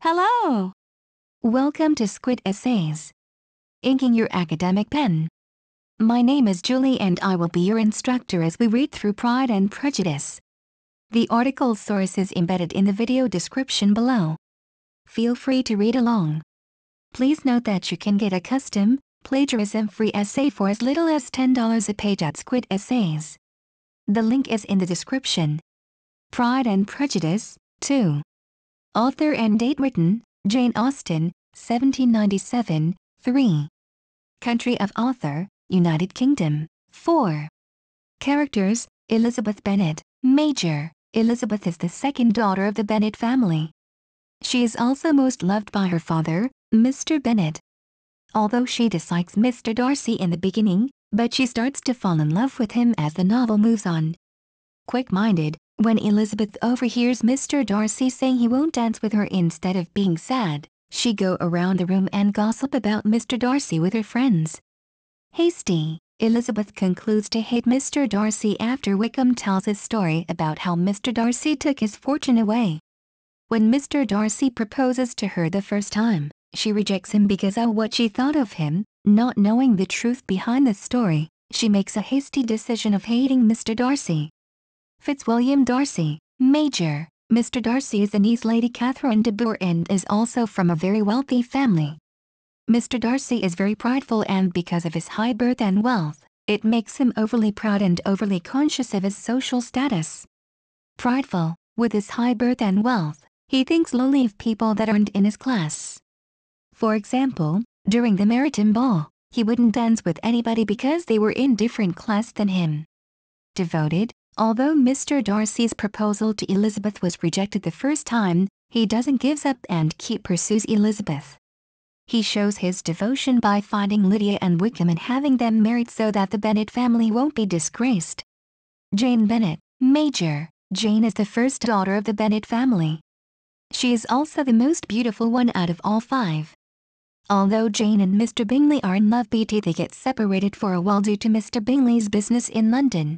Hello! Welcome to Squid Essays. Inking your academic pen. My name is Julie and I will be your instructor as we read through Pride and Prejudice. The article source is embedded in the video description below. Feel free to read along. Please note that you can get a custom, plagiarism-free essay for as little as $10 a page at Squid Essays. The link is in the description. Pride and Prejudice, 2. Author and date written, Jane Austen, 1797, 3. Country of author, United Kingdom, 4. Characters, Elizabeth Bennet, Major. Elizabeth is the second daughter of the Bennet family. She is also most loved by her father, Mr. Bennet. Although she dislikes Mr. Darcy in the beginning, but she starts to fall in love with him as the novel moves on. Quick-minded, when Elizabeth overhears Mr. Darcy saying he won't dance with her instead of being sad, she go around the room and gossip about Mr. Darcy with her friends. Hasty, Elizabeth concludes to hate Mr. Darcy after Wickham tells his story about how Mr. Darcy took his fortune away. When Mr. Darcy proposes to her the first time, she rejects him because of what she thought of him. Not knowing the truth behind the story, she makes a hasty decision of hating Mr. Darcy. Fitzwilliam Darcy, Major. Mr. Darcy is the niece Lady Catherine de Bourgh and is also from a very wealthy family. Mr. Darcy is very prideful and because of his high birth and wealth, it makes him overly proud and overly conscious of his social status. Prideful, with his high birth and wealth, he thinks lowly of people that aren't in his class. For example, during the Meryton ball, he wouldn't dance with anybody because they were in different class than him. Devoted. Although Mr. Darcy's proposal to Elizabeth was rejected the first time, he doesn't give up and pursues Elizabeth. He shows his devotion by finding Lydia and Wickham and having them married so that the Bennet family won't be disgraced. Jane Bennet, Major. Jane is the first daughter of the Bennet family. She is also the most beautiful one out of all 5. Although Jane and Mr. Bingley are in love, they get separated for a while due to Mr. Bingley's business in London.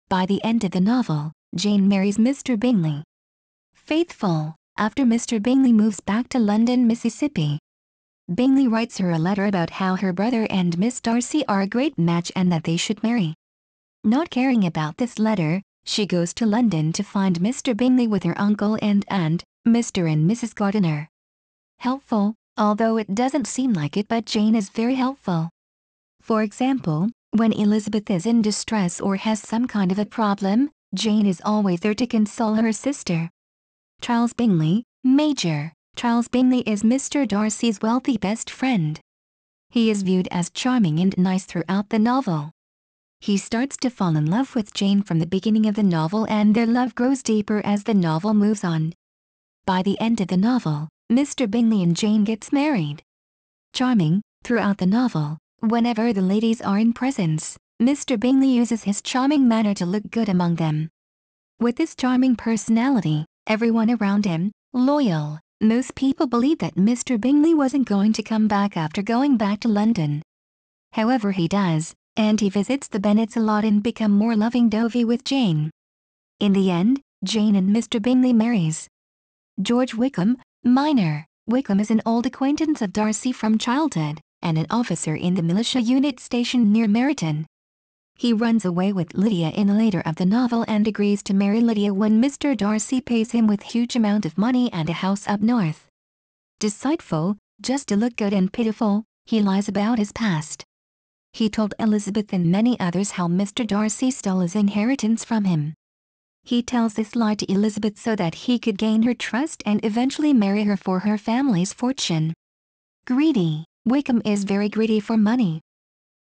By the end of the novel, Jane marries Mr. Bingley. Faithful. After Mr. Bingley moves back to London, Mississippi, Bingley writes her a letter about how her brother and Miss Darcy are a great match and that they should marry. Not caring about this letter, she goes to London to find Mr. Bingley with her uncle and aunt, Mr. and Mrs. Gardiner. Helpful, although it doesn't seem like it, but Jane is very helpful. For example, when Elizabeth is in distress or has some kind of a problem, Jane is always there to console her sister. Charles Bingley, Major. Charles Bingley is Mr. Darcy's wealthy best friend. He is viewed as charming and nice throughout the novel. He starts to fall in love with Jane from the beginning of the novel and their love grows deeper as the novel moves on. By the end of the novel, Mr. Bingley and Jane gets married. Charming, throughout the novel, whenever the ladies are in presence, Mr. Bingley uses his charming manner to look good among them. With his charming personality, everyone around him, loyal, most people believe that Mr. Bingley wasn't going to come back after going back to London. However, he does, and he visits the Bennets a lot and become more loving-dovey with Jane. In the end, Jane and Mr. Bingley marries. George Wickham, minor. Wickham is an old acquaintance of Darcy from childhood, and an officer in the militia unit stationed near Meryton. He runs away with Lydia in the later of the novel and agrees to marry Lydia when Mr. Darcy pays him with huge amount of money and a house up north. Deceitful, just to look good and pitiful, he lies about his past. He told Elizabeth and many others how Mr. Darcy stole his inheritance from him. He tells this lie to Elizabeth so that he could gain her trust and eventually marry her for her family's fortune. Greedy. Wickham is very greedy for money.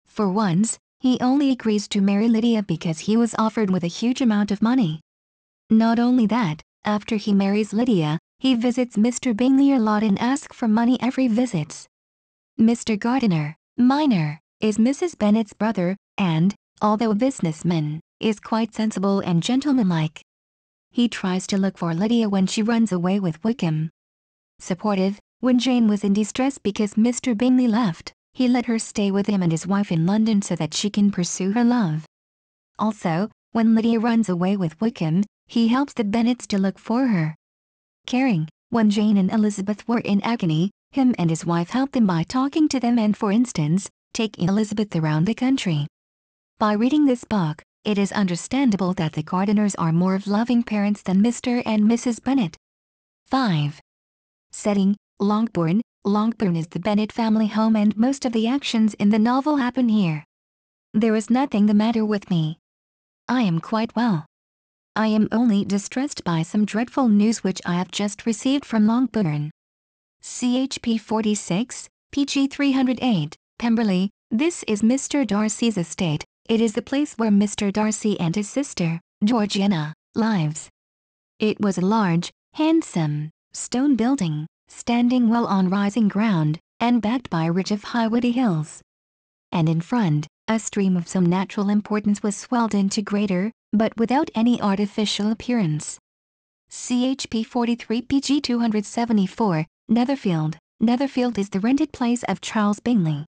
For once, he only agrees to marry Lydia because he was offered with a huge amount of money. Not only that, after he marries Lydia, he visits Mr. Bingley a lot and asks for money every visit. Mr. Gardiner, minor, is Mrs. Bennet's brother, and, although a businessman, is quite sensible and gentlemanlike. He tries to look for Lydia when she runs away with Wickham. Supportive, when Jane was in distress because Mr. Bingley left, he let her stay with him and his wife in London so that she can pursue her love. Also, when Lydia runs away with Wickham, he helps the Bennets to look for her. Caring, When Jane and Elizabeth were in agony, him and his wife helped them by talking to them and, for instance, taking Elizabeth around the country. By reading this book, it is understandable that the Gardiners are more of loving parents than Mr. and Mrs. Bennet. 5. Setting: Longbourn. Longbourn is the Bennet family home and most of the actions in the novel happen here. There is nothing the matter with me. I am quite well. I am only distressed by some dreadful news which I have just received from Longbourn. CHP 46, PG 308, Pemberley. This is Mr. Darcy's estate. It is the place where Mr. Darcy and his sister, Georgiana, lives. It was a large, handsome, stone building, standing well on rising ground, and backed by a ridge of high woody hills. And in front, a stream of some natural importance was swelled into greater, but without any artificial appearance. CHP 43 PG 274, Netherfield. Netherfield is the rented place of Charles Bingley.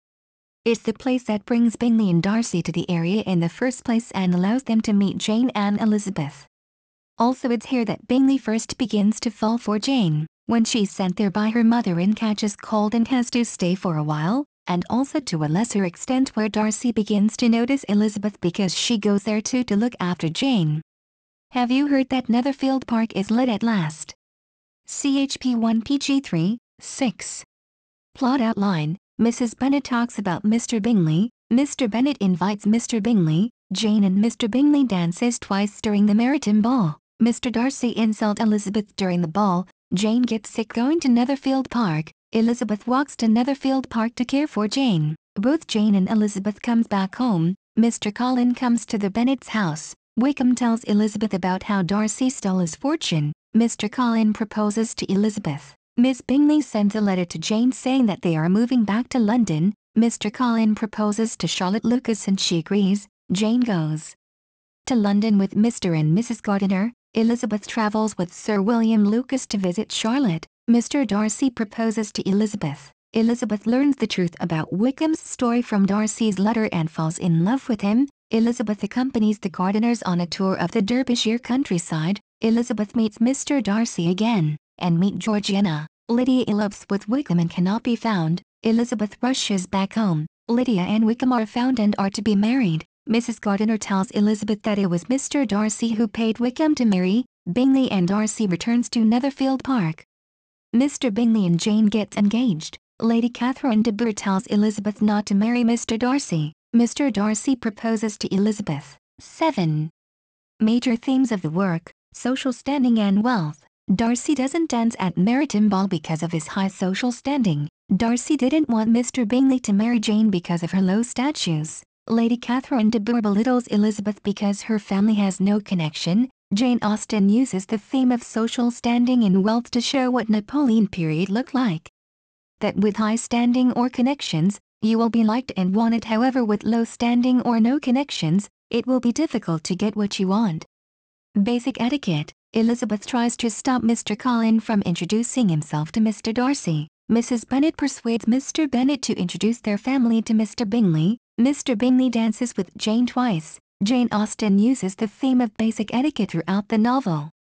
It's the place that brings Bingley and Darcy to the area in the first place and allows them to meet Jane and Elizabeth. Also it's here that Bingley first begins to fall for Jane, when she's sent there by her mother and catches cold and has to stay for a while, and also to a lesser extent where Darcy begins to notice Elizabeth because she goes there too to look after Jane. Have you heard that Netherfield Park is let at last? CHP 1 PG 3, 6. Plot outline: Mrs. Bennet talks about Mr. Bingley. Mr. Bennet invites Mr. Bingley. Jane and Mr. Bingley dances twice during the Meryton ball. Mr. Darcy insults Elizabeth during the ball. Jane gets sick going to Netherfield Park. Elizabeth walks to Netherfield Park to care for Jane. Both Jane and Elizabeth comes back home. Mr. Colin comes to the Bennets' house. Wickham tells Elizabeth about how Darcy stole his fortune. Mr. Colin proposes to Elizabeth. Miss Bingley sends a letter to Jane saying that they are moving back to London. Mr. Colin proposes to Charlotte Lucas and she agrees. Jane goes to London with Mr. and Mrs. Gardiner. Elizabeth travels with Sir William Lucas to visit Charlotte. Mr. Darcy proposes to Elizabeth. Elizabeth learns the truth about Wickham's story from Darcy's letter and falls in love with him. Elizabeth accompanies the Gardiners on a tour of the Derbyshire countryside. Elizabeth meets Mr. Darcy again, and meet Georgiana. Lydia elopes with Wickham and cannot be found. Elizabeth rushes back home. Lydia and Wickham are found and are to be married. Mrs. Gardiner tells Elizabeth that it was Mr. Darcy who paid Wickham to marry. Bingley and Darcy returns to Netherfield Park. Mr. Bingley and Jane get engaged. Lady Catherine de Bourgh tells Elizabeth not to marry Mr. Darcy. Mr. Darcy proposes to Elizabeth. 7. Major themes of the work: social standing and wealth. Darcy doesn't dance at Meryton Ball because of his high social standing. Darcy didn't want Mr. Bingley to marry Jane because of her low status. Lady Catherine de Bourgh belittles Elizabeth because her family has no connection. Jane Austen uses the theme of social standing and wealth to show what Napoleon period looked like. That with high standing or connections, you will be liked and wanted. However, with low standing or no connections, it will be difficult to get what you want. Basic etiquette: Elizabeth tries to stop Mr. Colin from introducing himself to Mr. Darcy. Mrs. Bennet persuades Mr. Bennet to introduce their family to Mr. Bingley. Mr. Bingley dances with Jane twice. Jane Austen uses the theme of basic etiquette throughout the novel.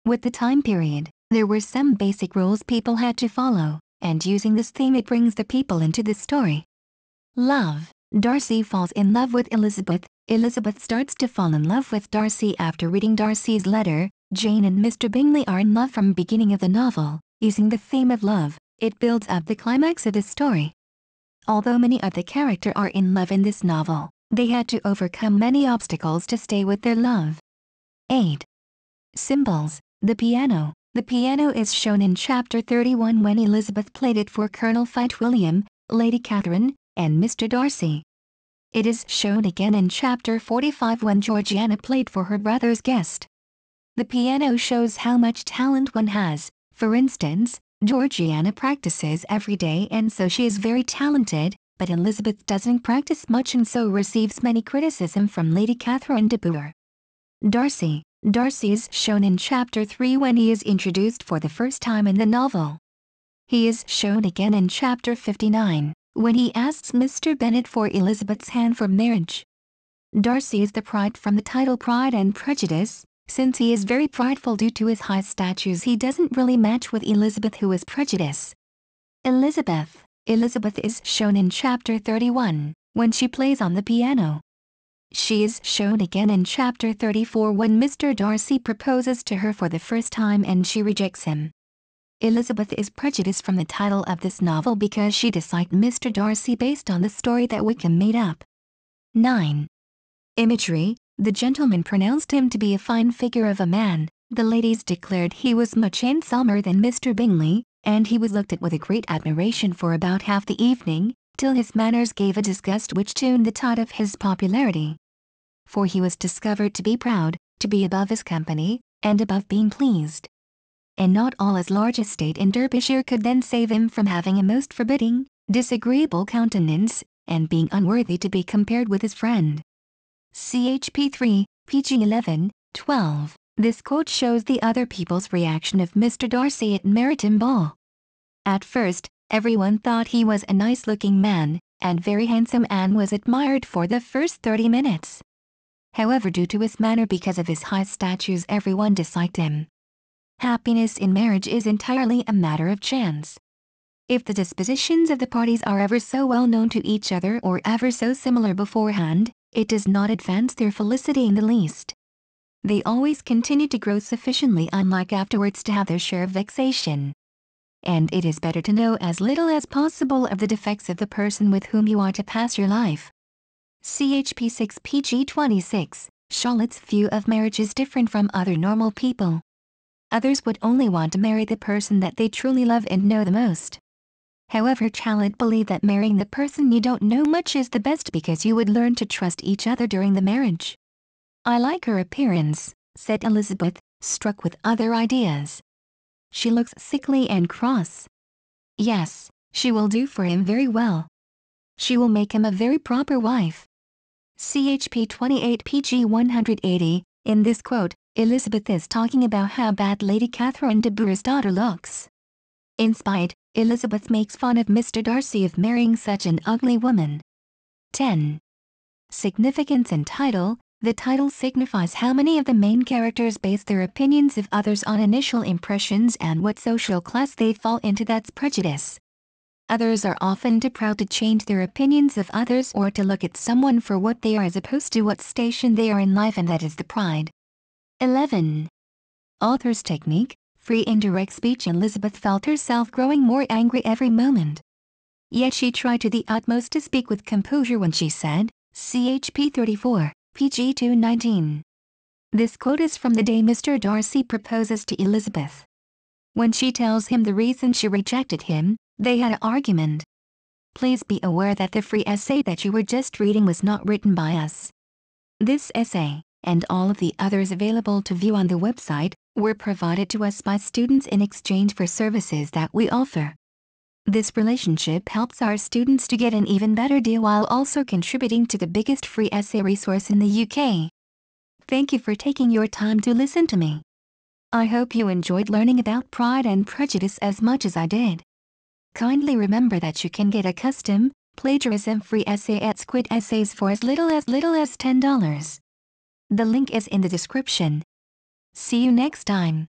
With the time period, there were some basic rules people had to follow, and using this theme it brings the people into the story. Love: Darcy falls in love with Elizabeth. Elizabeth starts to fall in love with Darcy after reading Darcy's letter. Jane and Mr. Bingley are in love from the beginning of the novel. Using the theme of love, it builds up the climax of the story. Although many of the characters are in love in this novel, they had to overcome many obstacles to stay with their love. 8. Symbols: the piano. The piano is shown in Chapter 31 when Elizabeth played it for Colonel Fitzwilliam, Lady Catherine, and Mr. Darcy. It is shown again in Chapter 45 when Georgiana played for her brother's guest. The piano shows how much talent one has. For instance, Georgiana practices every day and so she is very talented, but Elizabeth doesn't practice much and so receives many criticism from Lady Catherine de Bourgh. Darcy. Darcy is shown in Chapter 3 when he is introduced for the first time in the novel. He is shown again in Chapter 59, when he asks Mr. Bennet for Elizabeth's hand for marriage. Darcy is the Pride from the title Pride and Prejudice. Since he is very prideful due to his high status, he doesn't really match with Elizabeth, who is prejudiced. Elizabeth is shown in chapter 31, when she plays on the piano. She is shown again in chapter 34 when Mr. Darcy proposes to her for the first time and she rejects him. Elizabeth is prejudiced from the title of this novel because she disliked Mr. Darcy based on the story that Wickham made up. 9. Imagery. The gentlemen pronounced him to be a fine figure of a man, the ladies declared he was much handsomer than Mr. Bingley, and he was looked at with a great admiration for about half the evening, till his manners gave a disgust which tuned the tide of his popularity. For he was discovered to be proud, to be above his company, and above being pleased. And not all his large estate in Derbyshire could then save him from having a most forbidding, disagreeable countenance, and being unworthy to be compared with his friend. CHP 3, PG 11, 12. This quote shows the other people's reaction of Mr. Darcy at Meryton Ball. At first, everyone thought he was a nice-looking man, and very handsome, and was admired for the first 30 minutes. However, due to his manner, because of his high status, everyone disliked him. Happiness in marriage is entirely a matter of chance. If the dispositions of the parties are ever so well known to each other or ever so similar beforehand, it does not advance their felicity in the least. They always continue to grow sufficiently unlike afterwards to have their share of vexation. And it is better to know as little as possible of the defects of the person with whom you are to pass your life. CHP 6 PG 26. Charlotte's view of marriage is different from other normal people. Others would only want to marry the person that they truly love and know the most. However, Charlotte believed that marrying the person you don't know much is the best because you would learn to trust each other during the marriage. I like her appearance, said Elizabeth, struck with other ideas. She looks sickly and cross. Yes, she will do for him very well. She will make him a very proper wife. CHP 28 PG 180. In this quote, Elizabeth is talking about how bad Lady Catherine de Bourgh's daughter looks. In spite, Elizabeth makes fun of Mr. Darcy of marrying such an ugly woman. 10. Significance and title. The title signifies how many of the main characters base their opinions of others on initial impressions and what social class they fall into. That's prejudice. Others are often too proud to change their opinions of others or to look at someone for what they are as opposed to what station they are in life, and that is the pride. 11. Author's technique. Free indirect speech. Elizabeth felt herself growing more angry every moment. Yet she tried to the utmost to speak with composure when she said, CHP 34, PG 219. This quote is from the day Mr. Darcy proposes to Elizabeth. When she tells him the reason she rejected him, they had an argument. Please be aware that the free essay that you were just reading was not written by us. This essay, and all of the others available to view on the website, were provided to us by students in exchange for services that we offer. This relationship helps our students to get an even better deal while also contributing to the biggest free essay resource in the UK. Thank you for taking your time to listen to me. I hope you enjoyed learning about Pride and Prejudice as much as I did. Kindly remember that you can get a custom, plagiarism-free essay at Squid Essays for as little as $10. The link is in the description. See you next time.